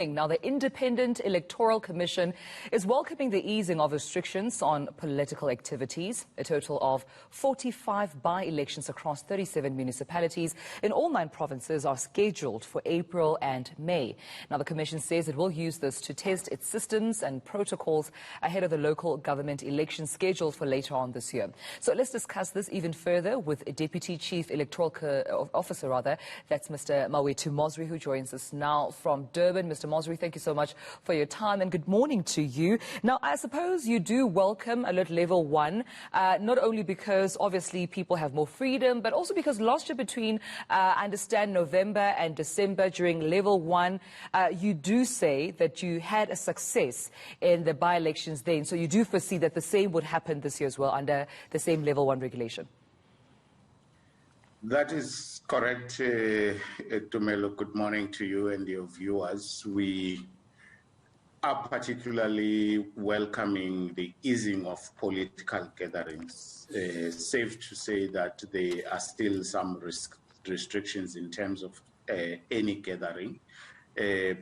Now, the Independent Electoral Commission is welcoming the easing of restrictions on political activities. A total of 45 by-elections across 37 municipalities in all 9 provinces are scheduled for April and May. Now, the Commission says it will use this to test its systems and protocols ahead of the local government elections scheduled for later on this year. So let's discuss this even further with Deputy Chief Electoral Officer, that's Mr. Mawethu Mosery, who joins us now from Durban. Mr. Mosery, thank you so much for your time and good morning to you. Now, I suppose you do welcome alert level 1, not only because obviously people have more freedom, but also because last year between, I understand, November and December during level 1, you do say that you had a success in the by-elections then. So you do foresee that the same would happen this year as well under the same level 1 regulation. That is correct, Tumelo. Good morning to you and your viewers. We are particularly welcoming the easing of political gatherings. Safe to say that there are still some restrictions in terms of any gathering,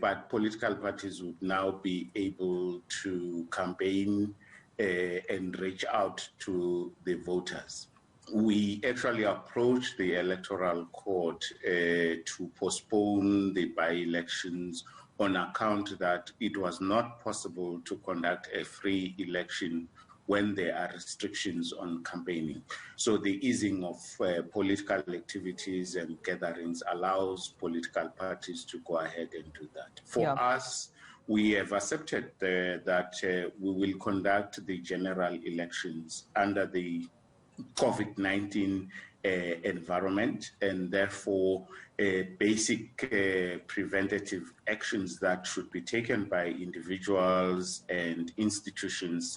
but political parties would now be able to campaign and reach out to the voters. We actually approached the Electoral Court to postpone the by-elections on account that it was not possible to conduct a free election when there are restrictions on campaigning. So the easing of political activities and gatherings allows political parties to go ahead and do that. For us, we have accepted that we will conduct the general elections under the COVID-19 environment, and therefore basic preventative actions that should be taken by individuals and institutions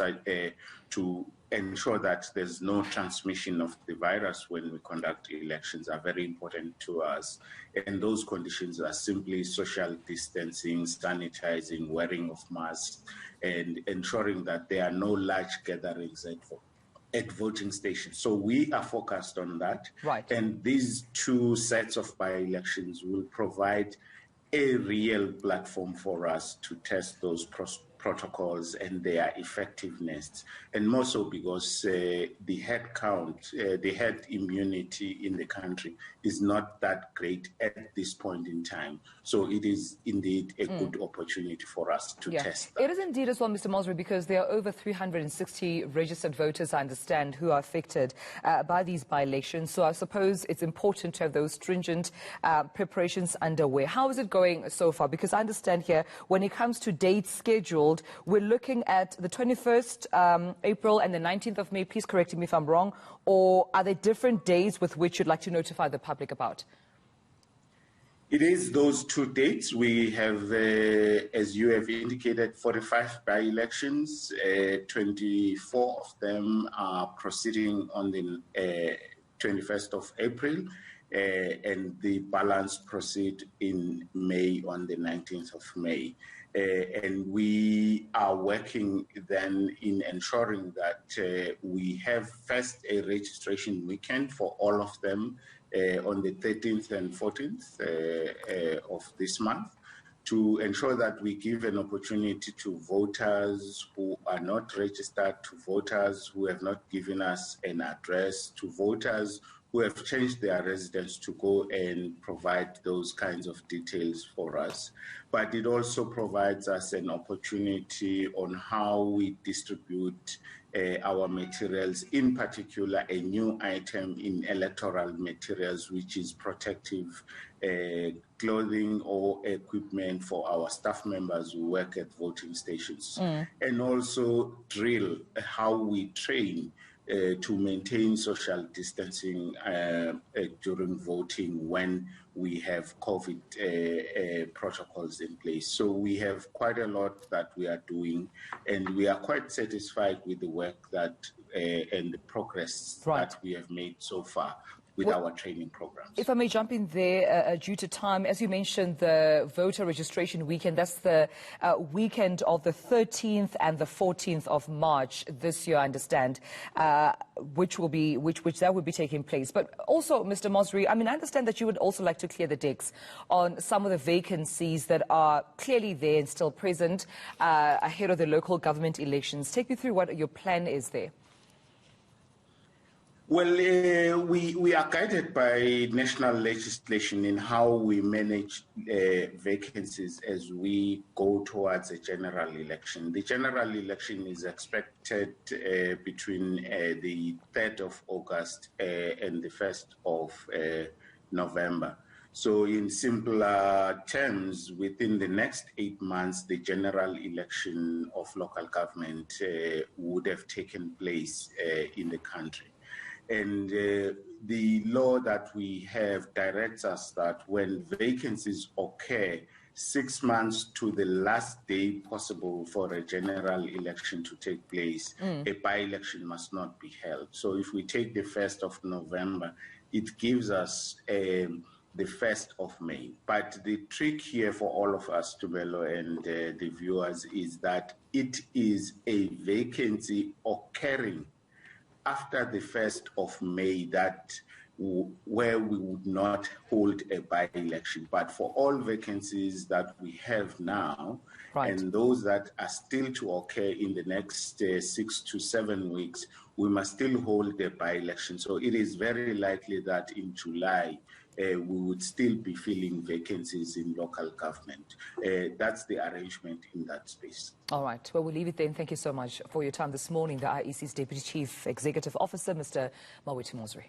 to ensure that there's no transmission of the virus when we conduct elections are very important to us. And those conditions are simply social distancing, sanitizing, wearing of masks, and ensuring that there are no large gatherings at voting stations. So we are focused on that. Right. And these 2 sets of by-elections will provide a real platform for us to test those protocols and their effectiveness. And more so because the head count, the herd immunity in the country is not that great at this point in time. So it is indeed a good opportunity for us to test that. It is indeed as well, Mr. Mosery, because there are over 360 registered voters, I understand, who are affected by these by-elections. So I suppose it's important to have those stringent preparations underway. How is it going so far? Because I understand here, when it comes to dates scheduled, we're looking at the 21st April and the 19th of May. Please correct me if I'm wrong. Or are there different days with which you'd like to notify the public about? It is those 2 dates. We have, as you have indicated, 45 by-elections. 24 of them are proceeding on the 21st of April, and the balance proceed in May on the 19th of May. And we are working then in ensuring that we have first a registration weekend for all of them on the 13th and 14th of this month, to ensure that we give an opportunity to voters who are not registered, to voters who have not given us an address, to voters who have changed their residence to go and provide those kinds of details for us. But it also provides us an opportunity on how we distribute our materials, in particular a new item in electoral materials, which is protective clothing or equipment for our staff members who work at voting stations. And also drill how we train to maintain social distancing during voting when we have COVID protocols in place. So we have quite a lot that we are doing, and we are quite satisfied with the work that and the progress that we have made so far. with our training programs. If I may jump in there, due to time, as you mentioned, the voter registration weekend, that's the weekend of the 13th and the 14th of March this year, I understand, which that would be taking place. But also, Mr. Mosery, I mean, I understand that you would also like to clear the decks on some of the vacancies that are clearly there and still present ahead of the local government elections. Take me through what your plan is there. Well, we are guided by national legislation in how we manage vacancies as we go towards a general election. The general election is expected between the 3rd of August and the 1st of November. So in simpler terms, within the next 8 months, the general election of local government would have taken place in the country. And the law that we have directs us that when vacancies occur 6 months to the last day possible for a general election to take place, a by-election must not be held. So if we take the 1st of November, it gives us the 1st of May. But the trick here for all of us, Tumelo, and the viewers, is that it is a vacancy occurring after the 1st of May where we would not hold a by-election. But for all vacancies that we have now, right, and those that are still to occur in the next 6 to 7 weeks, we must still hold a by-election. So it is very likely that in July, we would still be filling vacancies in local government. That's the arrangement in that space. All right. Well, we'll leave it then. Thank you so much for your time this morning. The IEC's Deputy Chief Executive Officer, Mr. Mawethu Mosery.